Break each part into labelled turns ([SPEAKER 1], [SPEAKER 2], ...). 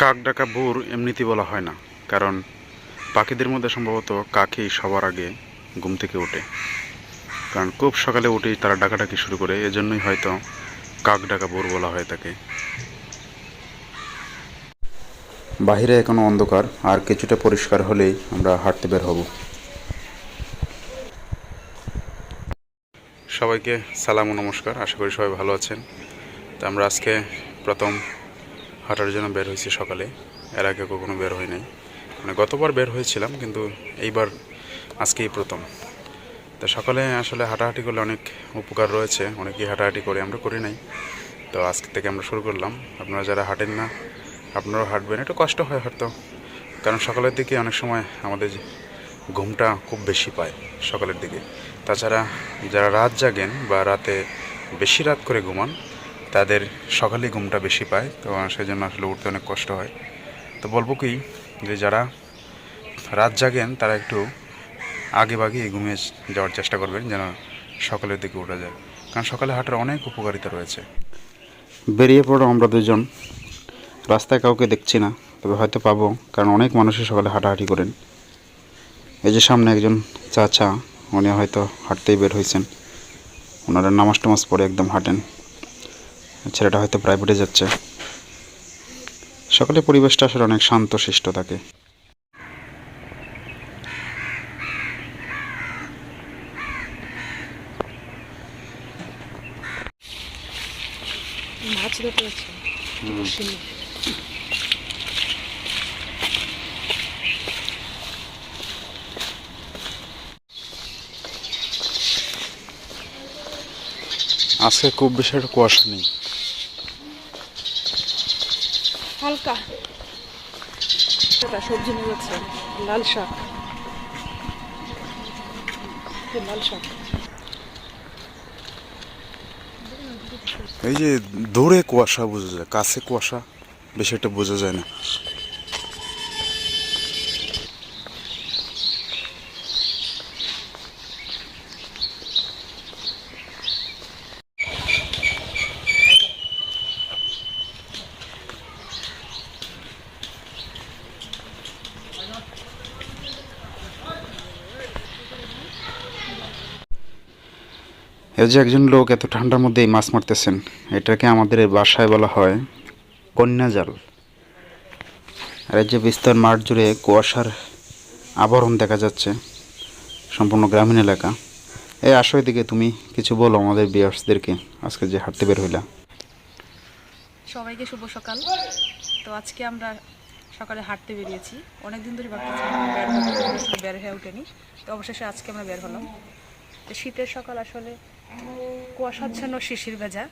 [SPEAKER 1] কাক ডাকা ভোর এমনিতেই বলা হয় না, কারণ পাখিদের মধ্যে সম্ভবত কাকই সবার আগে ঘুম থেকে ওঠে। কারণ খুব সকালে উঠেই তারা ডাকাডাকি শুরু করে, এজন্যই হয়তো কাক ডাকা ভোর বলা হয় তাকে। বাহিরে এখনো অন্ধকার, আর কিছুটা পরিষ্কার হলেই আমরা হাঁটতে বের হব। সবাইকে সালাম ও নমস্কার, আশা করি সবাই ভালো আছেন। তো আমরা আজকে প্রথম হাঁটার জন্য বের হয়েছি সকালে। এর আগে কখনো বের হয় নাই, মানে গতবার বের হয়েছিলাম, কিন্তু এইবার আজকেই প্রথম। তো সকালে আসলে হাঁটাহাঁটি করলে অনেক উপকার রয়েছে, অনেকেই হাঁটাহাঁটি করে, আমরা করি নাই। তো আজকে থেকে আমরা শুরু করলাম। আপনারা যারা হাঁটেন না, আপনারাও হাঁটবেন। একটু কষ্ট হয় হয়তো, কারণ সকালের দিকে অনেক সময় আমাদের ঘুমটা খুব বেশি পায় সকালের দিকে। তাছাড়া যারা রাত জাগেন বা রাতে বেশি রাত করে ঘুমান, তাদের সকালে ঘুমটা বেশি পায়, তো সেই জন্য আসলে উঠতে অনেক কষ্ট হয়। তো বলবো কি, যে যারা রাত জাগেন তারা একটু আগে ভাগে ঘুমিয়ে যাওয়ার চেষ্টা করবেন, যেন সকালের দিকে ওঠা যায়। কারণ সকালে হাঁটার অনেক উপকারিতা রয়েছে। বেরিয়ে পড়ো আমরা দুজন। রাস্তায় কাউকে দেখছি না, তবে হয়তো পাবো, কারণ অনেক মানুষই সকালে হাঁটাহাঁটি করেন। এই যে সামনে একজন চাচা, উনি হয়তো হাঁটতেই বের হয়েছেন। ওনারা নামাজ টামাজ পড়ে একদম হাঁটেন। ছেলেটা হয়তো প্রাইভেটে যাচ্ছে। সকালে পরিবেশটা আসলে অনেক শান্ত শিষ্ট থাকে।
[SPEAKER 2] মাছ ধরতে যাচ্ছে।
[SPEAKER 1] আজকে খুব বেশি একটা কুয়াশা নেই,
[SPEAKER 2] হালকা সবজি নিয়ে যাচ্ছে। লাল শাক, লাল শাক।
[SPEAKER 1] এই যে দূরে কুয়াশা বোঝা যায়, কাছে কুয়াশা বেশি একটা বোঝা যায় না। এই যে একজন লোক এত ঠান্ডার মধ্যে মাছ মারতেছেন, এটাকে আমাদের এই বাসায় বলা হয় কন্যা জাল। আর এই যে বিস্তার মাঠ জুড়ে কুয়াশার আবরণ দেখা যাচ্ছে, সম্পূর্ণ গ্রামীণ এলাকা। এই আসো এদিকে, তুমি কিছু বলো আমাদের ভিউয়ার্সদেরকে, আজকে যে হাঁটতে বের হইলা।
[SPEAKER 2] সবাইকে শুভ সকাল। তো আজকে আমরা সকালে হাঁটতে বেরিয়েছি। অনেকদিন ধরে ভাবতেছি বের হয়ে ওঠেনি, তো অবশেষে আজকে আমরা বের হলাম। তো শীতের সকাল আসলে কুয়াশাচ্ছন্ন, শিশির ভেজা।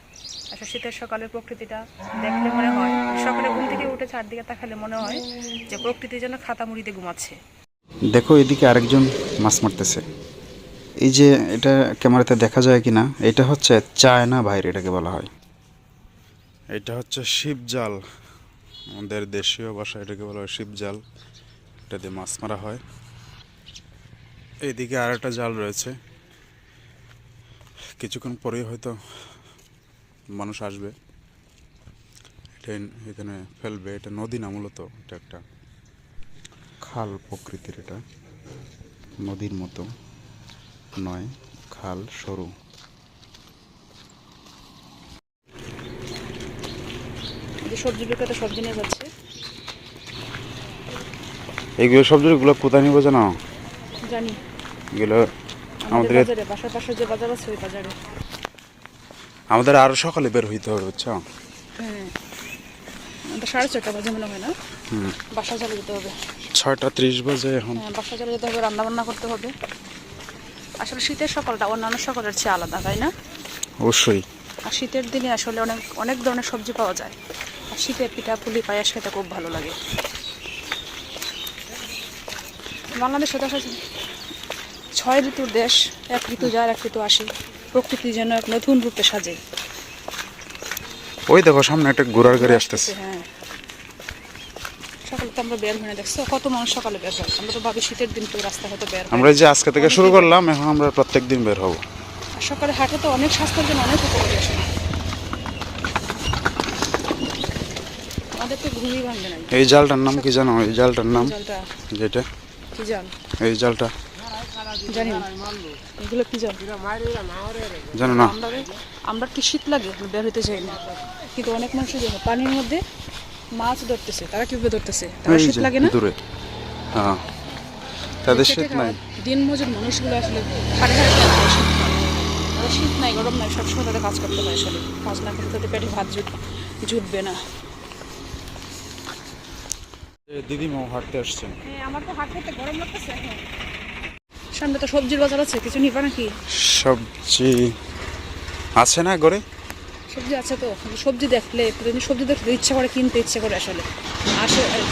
[SPEAKER 2] আসলে শীতের সকালের প্রকৃতিটা দেখলে মনে হয়, সকালে ঘুম থেকে উঠে চারদিকে তাকালে মনে হয় যে প্রকৃতি যেন খাতা মুড়িতে ঘুমাচ্ছে।
[SPEAKER 1] দেখো এদিকে আরেকজন মাছ মারতেছে। এই যে এটা ক্যামেরাতে দেখা যায় কিনা, এটা হচ্ছে চায়না বাইরে এটাকে বলা হয়। এটা হচ্ছে শিব জাল, আমাদের দেশীয় ভাষায় এটাকে বলা হয় শিব জাল। এটা দিয়ে মাছ মারা হয়। এইদিকে আর একটা জাল রয়েছে, কিছুক্ষণ পরেই হয়তো মানুষ আসবে, এটা এখানে ফেলবে। এটা নদী না, মূলত এটা একটা খাল প্রকৃতির। এটা নদীর মতো নয়, খাল সরু।
[SPEAKER 2] সবজি বিক্রেতা সবজি নিয়ে যাচ্ছে।
[SPEAKER 1] এইগুলো সবজিগুলো কোথায় নিবো জানো?
[SPEAKER 2] জানি,
[SPEAKER 1] এগুলো
[SPEAKER 2] আমাদের
[SPEAKER 1] আমাদের
[SPEAKER 2] বাজারে, বাসার পাশে যে বাজার আছে ওই বাজারে।
[SPEAKER 1] আমাদের আরো সকালে বের হইতে হবে, বুঝছো?
[SPEAKER 2] হ্যাঁ, 6:30 বাজে মনে হয় না? বাসা চলে যেতে হবে।
[SPEAKER 1] 6:30 বাজে এখন।
[SPEAKER 2] হ্যাঁ, বাসা চলে যেতে হবে, রান্না বান্না করতে হবে। আসলে শীতের সকালটা অন্যান্য সকালের চেয়ে আলাদা, তাই না?
[SPEAKER 1] অবশ্যই।
[SPEAKER 2] আর শীতের দিনে আসলে অনেক অনেক ধরনের সবজি পাওয়া যায়। আর শীতের পিঠা পুলি পায়েস খেতে খুব ভালো লাগে। বাংলাদেশে দেখা যায় 6 ঋতুর দেশ, এক ঋতু যায় এক ঋতু আসে, প্রকৃতি যেন এক নতুন রূপে সাজে।
[SPEAKER 1] ওই দেখো সামনে একটা ঘোড়ার গাড়ি আসতেছে।
[SPEAKER 2] হ্যাঁ, সকালে তো আমরা বের হয়ে দেখছো কত মানুষ সকালে বের হয়। আমরা তো ভাবি শীতের দিন তো রাস্তা হয়তো বের হয়।
[SPEAKER 1] আমরা যে আজকে থেকে শুরু করলাম, এখন আমরা প্রত্যেকদিন বের হব।
[SPEAKER 2] আর সকালে হাঁটে তো অনেক স্বাস্থ্যের জন্য অনেক উপকারী আসলে। আমাদের তো ঘুমই ভাঙবে না।
[SPEAKER 1] এই জালটার নাম কি জানো? এই জালটার নাম
[SPEAKER 2] জলটা
[SPEAKER 1] যেটা,
[SPEAKER 2] কি জাল
[SPEAKER 1] এই জালটা
[SPEAKER 2] জানি না, এগুলো কি জাল
[SPEAKER 1] জানো না?
[SPEAKER 2] আমরা কি শীত লাগে বের হইতে চাই না, কিন্তু অনেক মানুষ দেখো পানির মধ্যে মাছ ধরতেছে। তারা কিভাবে ধরতেছে? তারা
[SPEAKER 1] এই
[SPEAKER 2] শীত
[SPEAKER 1] যে
[SPEAKER 2] লাগে না?
[SPEAKER 1] দূরে, হ্যাঁ, তাদের শীত নাই।
[SPEAKER 2] দিন মজুর মানুষগুলো আসলে হাড়ে হাড়ে কাজ করে শীত নাই। তাদের শীত নাই, গরম নাই, সবসময় তাদের কাজ করতে হয়। আসলে কাজ না করলে তাদের পেটে ভাত জুটবে না।
[SPEAKER 1] দিদিমাও হাঁটতে আসছেন।
[SPEAKER 2] হ্যাঁ, আমার তো হাত হাতে গরম লাগতেছে এখন। সামনে তো সবজির বাজার আছে, কিছু নিবা নাকি?
[SPEAKER 1] সবজি আছে না ঘরে?
[SPEAKER 2] সবজি আছে তো, সবজি দেখলে প্রতিদিন সবজি দেখলে ইচ্ছা করে, কিনতে ইচ্ছা করে আসলে।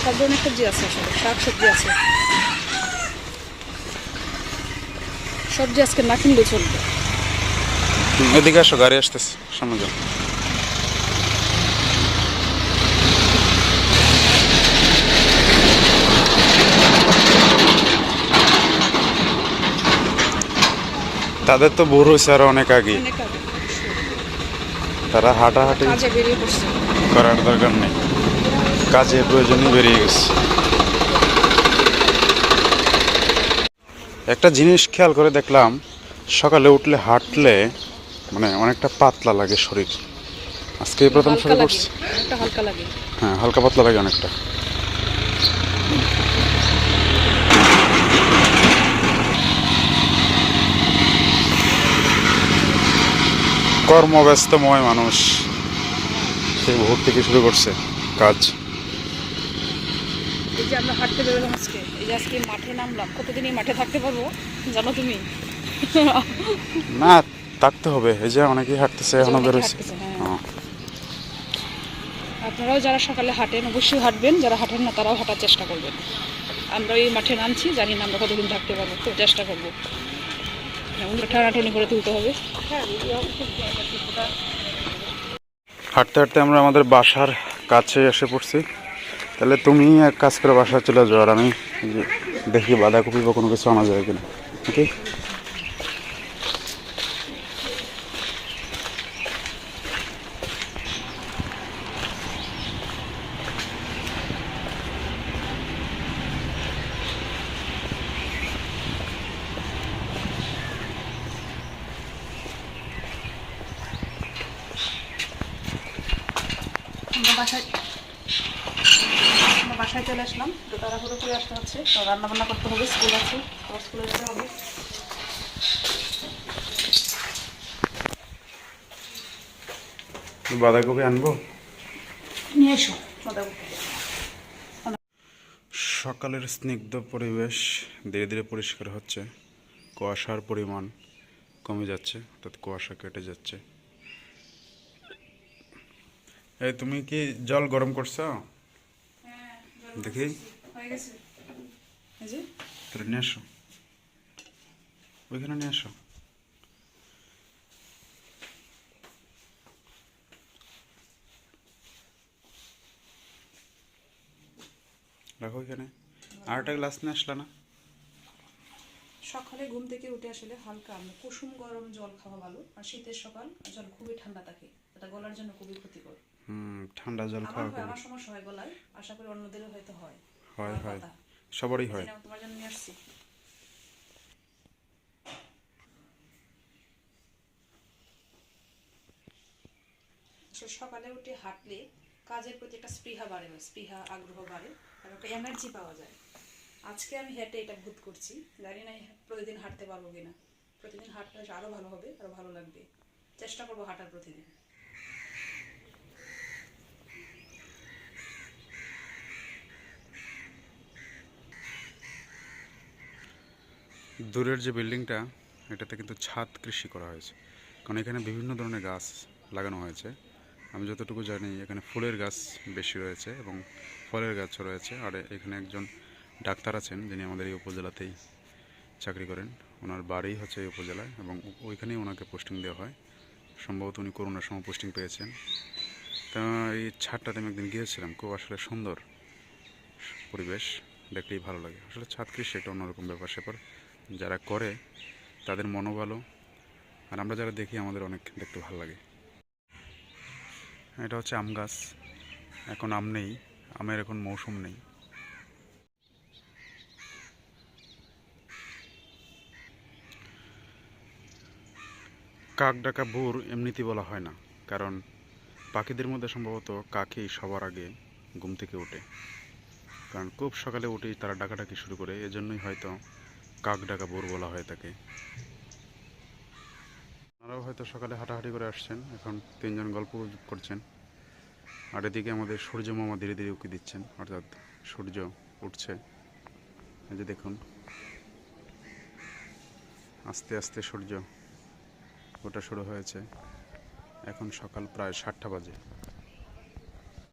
[SPEAKER 2] সব ধরনের সবজি আছে, আসলে শাক সবজি আছে। সবজি আজকে না কিনলে চলবে।
[SPEAKER 1] এদিকে আসো, গাড়ি আসতেছে, সামনে যাও। তাদের তো ভোর হয়েছে আরো অনেক আগে,
[SPEAKER 2] অনেক আগে
[SPEAKER 1] তারা হাঁটাহাঁটি
[SPEAKER 2] কাজে বেরিয়ে পড়ছে।
[SPEAKER 1] করার দরকার নেই, কাজে প্রয়োজনই বেরিয়ে গেছে। একটা জিনিস খেয়াল করে দেখলাম, সকালে উঠলে হাঁটলে মানে অনেকটা পাতলা লাগে শরীর। আজকে এই প্রথম শুরু করছি।
[SPEAKER 2] অনেকটা হালকা লাগে।
[SPEAKER 1] হ্যাঁ, হালকা পাতলা লাগে অনেকটা। কর্মব্যস্তময় মানুষ, সেই ভোর থেকে শুরু করছে কাজ।
[SPEAKER 2] এই যে আমরা হাঁটতে বেরোলাম আজকে, এই যে আজকে মাঠে নামলাম। কতদিন এই মাঠে থাকতে পারবো জানো তুমি?
[SPEAKER 1] না, থাকতে হবে। এই যে অনেকেই হাঁটতেছে, এখনো
[SPEAKER 2] অনেকে
[SPEAKER 1] বেরোচ্ছে।
[SPEAKER 2] হাঁটতেছে, হ্যাঁ।
[SPEAKER 1] হ্যাঁ।
[SPEAKER 2] আপনারাও যারা সকালে হাঁটেন অবশ্যই হাঁটবেন, যারা হাঁটেন না তারাও হাঁটার চেষ্টা করবেন। আমরা এই মাঠে নামছি, জানি না আমরা কতদিন থাকতে পারবো, তো চেষ্টা করবো। টানাটানি করে তুলতে হবে।
[SPEAKER 1] হাঁটতে হাঁটতে আমরা আমাদের বাসার কাছে এসে পড়ছি। তাহলে তুমি এক কাজ করে বাসায় চলে যাও, আর আমি এই যে দেখি বাঁধাকপি বা কোনো কিছু আনা যায় কিনা। ওকে,
[SPEAKER 2] আমরা বাসায় চলে আসলাম, তো তাড়াহুড়ো করে আসতে হচ্ছে, তো রান্না বান্না করতে হবে, স্কুল আছে, আবার স্কুলে যেতে হবে।
[SPEAKER 1] বাঁধাকপি আনবো।
[SPEAKER 2] নিয়ে এসো বাঁধাকপি।
[SPEAKER 1] সকালের স্নিগ্ধ পরিবেশ ধীরে ধীরে পরিষ্কার হচ্ছে, কুয়াশার পরিমাণ কমে যাচ্ছে, অর্থাৎ কুয়াশা কেটে যাচ্ছে। এই তুমি কি জল গরম করছো? দেখি,
[SPEAKER 2] হয়ে গেছে, এই যে
[SPEAKER 1] তাহলে নিয়ে আসো, ওইখানে নিয়ে আসো। রাখো এখানে। আর একটা গ্লাস নিয়ে আসলা না?
[SPEAKER 2] সকালে ঘুম থেকে উঠে আসলে হালকা কুসুম গরম জল খাওয়া ভালো, আর শীতের সকাল জল খুবই ঠান্ডা থাকে, এটা গলার জন্য খুবই ক্ষতিকর।
[SPEAKER 1] ঠান্ডা জল খাওয়া খুব।
[SPEAKER 2] আমার সমস্যা হয় গলায়, আশা করি অন্যদেরও হয়তো হয়।
[SPEAKER 1] হয় হয়, সবারই হয়।
[SPEAKER 2] তোমার জন্য নিয়ে আসছি। সকালে উঠে হাঁটলে কাজের প্রতি একটা স্পৃহা বাড়ে, স্পৃহা আগ্রহ বাড়ে, আর একটা এনার্জি পাওয়া যায়। আজকে আমি হেঁটে এটা বোধ করছি, জানি না প্রতিদিন হাঁটতে পারবো কিনা। প্রতিদিন হাঁটলে আরো ভালো হবে, আরো ভালো লাগবে। চেষ্টা করবো হাঁটার প্রতিদিন।
[SPEAKER 1] দূরের যে বিল্ডিংটা, এটাতে কিন্তু ছাদ কৃষি করা হয়েছে, কারণ এখানে বিভিন্ন ধরনের গাছ লাগানো হয়েছে। আমি যতটুকু জানি এখানে ফুলের গাছ বেশি রয়েছে এবং ফলের গাছও রয়েছে। আর এখানে একজন ডাক্তার আছেন যিনি আমাদের এই উপজেলাতেই চাকরি করেন। ওনার বাড়ি হচ্ছে এই উপজেলায় এবং ওইখানেই ওনাকে পোস্টিং দেওয়া হয়। সম্ভবত উনি করোনার সময় পোস্টিং পেয়েছেন। তা এই ছাদটাতে আমি একদিন গিয়েছিলাম, খুব আসলে সুন্দর পরিবেশ, দেখলেই ভালো লাগে। আসলে ছাদ কৃষি একটা অন্যরকম ব্যাপার স্যাপার, যারা করে তাদের মনও ভালো, আর আমরা যারা দেখি আমাদের অনেক দেখতে ভালো লাগে। এটা হচ্ছে আম গাছ, এখন আম নেই, আমের এখন মৌসুম নেই। কাক ডাকা ভোর এমনিতেই বলা হয় না, কারণ পাখিদের মধ্যে সম্ভবত কাকই সবার আগে ঘুম থেকে ওঠে। কারণ খুব সকালে উঠেই তারা ডাকাডাকি শুরু করে, এজন্যই হয়তো কাক ডাকা ভোর বলা হয়ে থাকে। আপনারাও হয়তো সকালে হাঁটাহাঁটি করে আসছেন, এখন তিনজন গল্প করছেন। আর এদিকে আমাদের সূর্য মামা ধীরে ধীরে উঁকি দিচ্ছেন, অর্থাৎ সূর্য উঠছে। এই যে দেখুন, আস্তে আস্তে সূর্য ওঠা শুরু হয়েছে। এখন সকাল প্রায় 7টা বাজে।